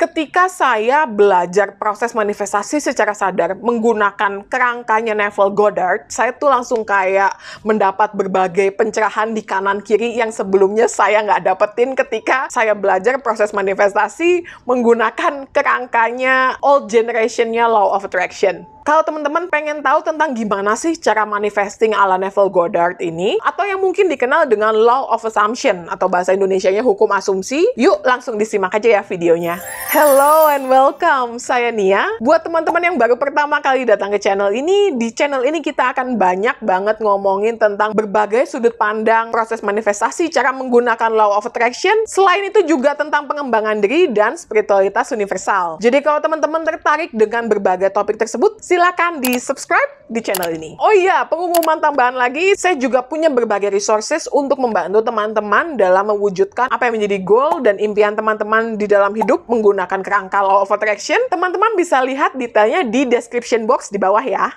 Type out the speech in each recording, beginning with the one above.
Ketika saya belajar proses manifestasi secara sadar menggunakan kerangkanya Neville Goddard, saya tuh langsung kayak mendapat berbagai pencerahan di kanan kiri yang sebelumnya saya nggak dapetin ketika saya belajar proses manifestasi menggunakan kerangkanya old generationnya Law of Attraction. Kalau teman-teman pengen tahu tentang gimana sih cara manifesting ala Neville Goddard ini, atau yang mungkin dikenal dengan Law of Assumption, atau bahasa Indonesianya hukum asumsi, yuk langsung disimak aja ya videonya. Hello and welcome, saya Nia. Buat teman-teman yang baru pertama kali datang ke channel ini, di channel ini kita akan banyak banget ngomongin tentang berbagai sudut pandang proses manifestasi, cara menggunakan Law of Attraction, selain itu juga tentang pengembangan diri dan spiritualitas universal. Jadi kalau teman-teman tertarik dengan berbagai topik tersebut, silakan di-subscribe di channel ini. Oh iya, pengumuman tambahan lagi, saya juga punya berbagai resources untuk membantu teman-teman dalam mewujudkan apa yang menjadi goal dan impian teman-teman di dalam hidup menggunakan kerangka Law of Attraction. Teman-teman bisa lihat detailnya di description box di bawah ya.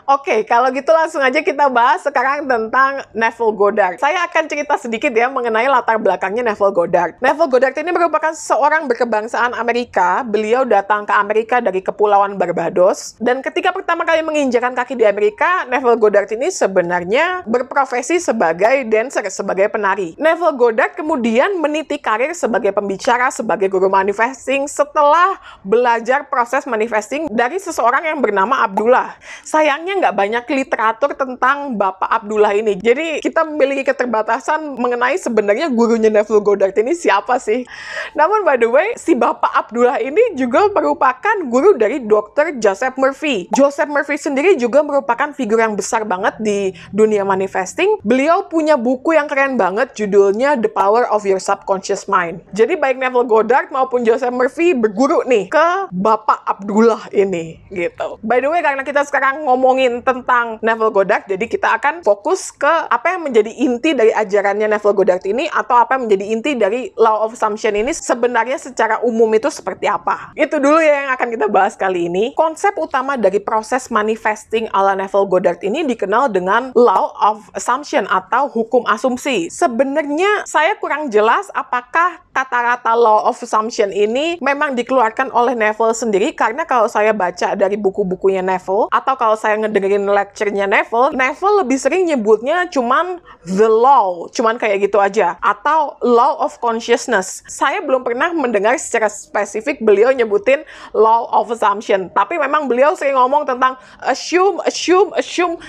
Oke, kalau gitu langsung aja kita bahas sekarang tentang Neville Goddard. Saya akan cerita sedikit ya mengenai latar belakangnya Neville Goddard. Neville Goddard ini merupakan seorang berkebangsaan Amerika. Beliau datang ke Amerika dari Kepulauan Barbados. Dan ketika pertama kali menginjakan kaki di Amerika, Neville Goddard ini sebenarnya berprofesi sebagai dancer, sebagai penari. Neville Goddard kemudian meniti karir sebagai pembicara, sebagai guru manifesting setelah belajar proses manifesting dari seseorang yang bernama Abdullah. Sayangnya nggak banyak literatur tentang Bapak Abdullah ini. Jadi kita memiliki keterbatasan mengenai sebenarnya gurunya Neville Goddard ini siapa sih. Namun by the way, si Bapak Abdullah ini juga merupakan guru dari Dr. Joseph Murphy. Joseph Murphy sendiri juga merupakan figur yang besar banget di dunia manifesting. Beliau punya buku yang keren banget, judulnya The Power of Your Subconscious Mind. Jadi baik Neville Goddard maupun Joseph Murphy berguru nih ke Bapak Abdullah ini gitu. By the way, karena kita sekarang ngomongin tentang Neville Goddard, jadi kita akan fokus ke apa yang menjadi inti dari ajarannya Neville Goddard ini, atau apa yang menjadi inti dari Law of Assumption ini sebenarnya secara umum itu seperti apa. Itu dulu ya yang akan kita bahas kali ini. Konsep utama dari proses manifesting ala Neville Goddard ini dikenal dengan Law of Assumption atau hukum asumsi. Sebenarnya saya kurang jelas apakah kata-kata Law of Assumption ini memang dikeluarkan oleh Neville sendiri, karena kalau saya baca dari buku-bukunya Neville, atau kalau saya ngedengerin lecture-nya Neville lebih sering nyebutnya cuman the law, cuman kayak gitu aja, atau law of consciousness. Saya belum pernah mendengar secara spesifik beliau nyebutin law of assumption, tapi memang beliau sering ngomong tentang assume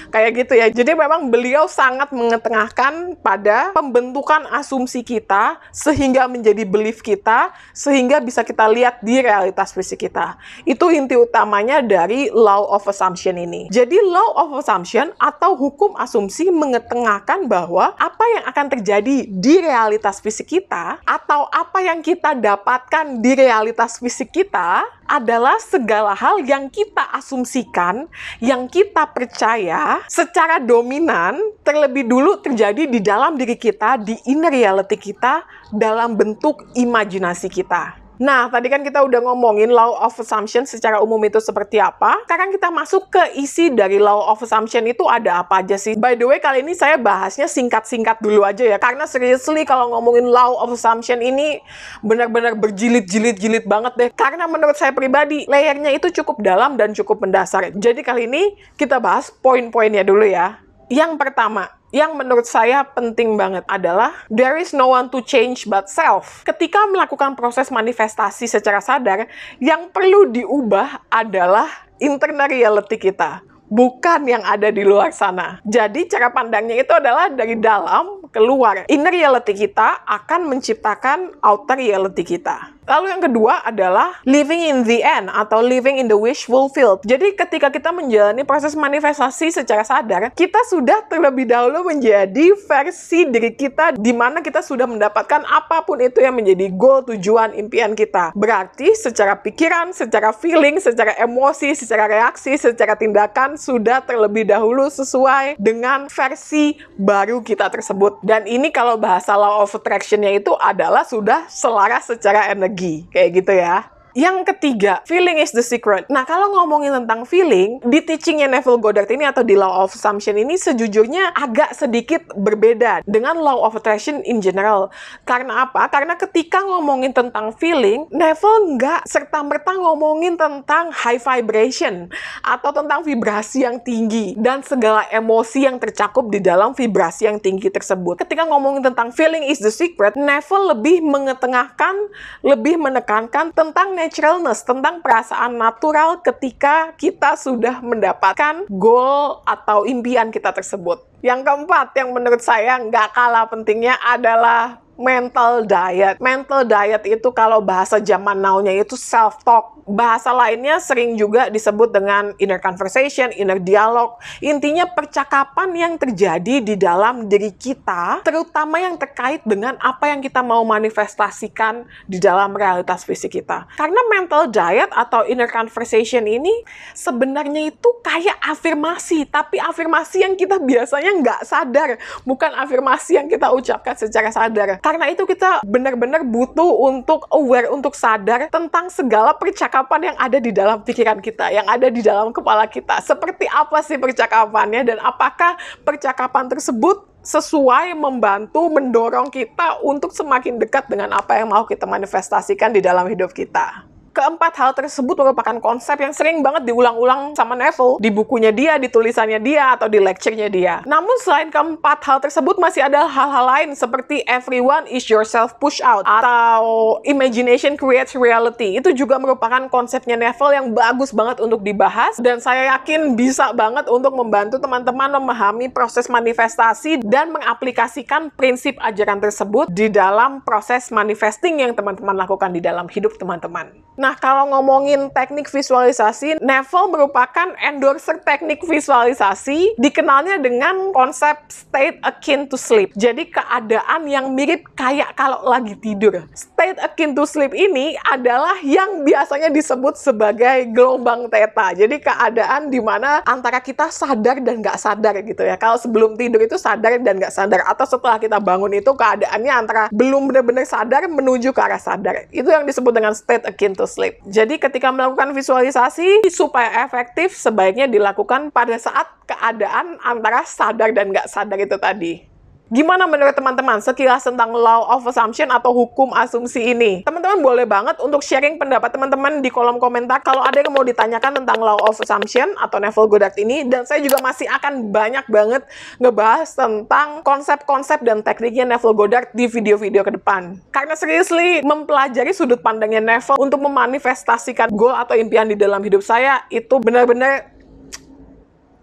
kayak gitu ya. Jadi memang beliau sangat mengetengahkan pada pembentukan asumsi kita sehingga menjadi belief kita, sehingga bisa kita lihat di realitas fisik kita. Itu inti utamanya dari law of assumption ini. Jadi Law of Assumption atau hukum asumsi mengetengahkan bahwa apa yang akan terjadi di realitas fisik kita atau apa yang kita dapatkan di realitas fisik kita adalah segala hal yang kita asumsikan, yang kita percaya secara dominan terlebih dulu terjadi di dalam diri kita, di inner reality kita, dalam bentuk imajinasi kita. Nah, tadi kan kita udah ngomongin Law of Assumption secara umum itu seperti apa. Sekarang kita masuk ke isi dari Law of Assumption itu ada apa aja sih. By the way, kali ini saya bahasnya singkat-singkat dulu aja ya. Karena seriously kalau ngomongin Law of Assumption ini benar-benar berjilid-jilid banget deh. Karena menurut saya pribadi, layernya itu cukup dalam dan cukup mendasar. Jadi kali ini kita bahas poin-poinnya dulu ya. Yang pertama, yang menurut saya penting banget adalah there is no one to change but self. Ketika melakukan proses manifestasi secara sadar, yang perlu diubah adalah internal reality kita, bukan yang ada di luar sana. Jadi cara pandangnya itu adalah dari dalam keluar. Inner reality kita akan menciptakan outer reality kita. Lalu yang kedua adalah living in the end atau living in the wish fulfilled. Jadi ketika kita menjalani proses manifestasi secara sadar, kita sudah terlebih dahulu menjadi versi diri kita di mana kita sudah mendapatkan apapun itu yang menjadi goal, tujuan, impian kita. Berarti secara pikiran, secara feeling, secara emosi, secara reaksi, secara tindakan sudah terlebih dahulu sesuai dengan versi baru kita tersebut. Dan ini kalau bahasa Law of Attraction-nya itu adalah sudah selaras secara energi. Kayak gitu ya. Yang ketiga, feeling is the secret. Nah, kalau ngomongin tentang feeling, di teachingnya Neville Goddard ini atau di Law of Assumption ini sejujurnya agak sedikit berbeda dengan Law of Attraction in general. Karena apa? Karena ketika ngomongin tentang feeling, Neville nggak serta-merta ngomongin tentang high vibration atau tentang vibrasi yang tinggi dan segala emosi yang tercakup di dalam vibrasi yang tinggi tersebut. Ketika ngomongin tentang feeling is the secret, Neville lebih mengetengahkan, lebih menekankan tentang naturalness, tentang perasaan natural ketika kita sudah mendapatkan goal atau impian kita tersebut. Yang keempat, yang menurut saya nggak kalah pentingnya adalah mental diet. Mental diet itu kalau bahasa zaman now-nya itu self-talk. Bahasa lainnya sering juga disebut dengan inner conversation, inner dialogue. Intinya percakapan yang terjadi di dalam diri kita, terutama yang terkait dengan apa yang kita mau manifestasikan di dalam realitas fisik kita. Karena mental diet atau inner conversation ini sebenarnya itu kayak afirmasi, tapi afirmasi yang kita biasanya nggak sadar, bukan afirmasi yang kita ucapkan secara sadar. Karena itu kita benar-benar butuh untuk aware, untuk sadar tentang segala percakapan yang ada di dalam pikiran kita, yang ada di dalam kepala kita. Seperti apa sih percakapannya dan apakah percakapan tersebut sesuai membantu, mendorong kita untuk semakin dekat dengan apa yang mau kita manifestasikan di dalam hidup kita. Keempat hal tersebut merupakan konsep yang sering banget diulang-ulang sama Neville di bukunya dia, di tulisannya dia, atau di lecture-nya dia. Namun selain keempat hal tersebut masih ada hal-hal lain seperti everyone is yourself push out atau imagination creates reality. Itu juga merupakan konsepnya Neville yang bagus banget untuk dibahas dan saya yakin bisa banget untuk membantu teman-teman memahami proses manifestasi dan mengaplikasikan prinsip ajaran tersebut di dalam proses manifesting yang teman-teman lakukan di dalam hidup teman-teman. Nah, kalau ngomongin teknik visualisasi, Neville merupakan endorser teknik visualisasi, dikenalnya dengan konsep state akin to sleep. Jadi keadaan yang mirip kayak kalau lagi tidur. State akin to sleep ini adalah yang biasanya disebut sebagai gelombang theta. Jadi keadaan di mana antara kita sadar dan nggak sadar gitu ya. Kalau sebelum tidur itu sadar dan nggak sadar, atau setelah kita bangun itu keadaannya antara belum benar-benar sadar menuju ke arah sadar. Itu yang disebut dengan state akin to sleep. Jadi ketika melakukan visualisasi supaya efektif sebaiknya dilakukan pada saat keadaan antara sadar dan nggak sadar itu tadi. Gimana menurut teman-teman sekilas tentang Law of Assumption atau hukum asumsi ini? Teman-teman boleh banget untuk sharing pendapat teman-teman di kolom komentar kalau ada yang mau ditanyakan tentang Law of Assumption atau Neville Goddard ini. Dan saya juga masih akan banyak banget ngebahas tentang konsep-konsep dan tekniknya Neville Goddard di video-video ke depan. Karena seriously, mempelajari sudut pandangnya Neville untuk memanifestasikan goal atau impian di dalam hidup saya itu benar-benar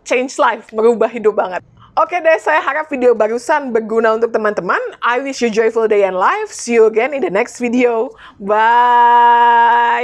change life, merubah hidup banget. Oke deh, saya harap video barusan berguna untuk teman-teman. I wish you joyful day and life. See you again in the next video. Bye!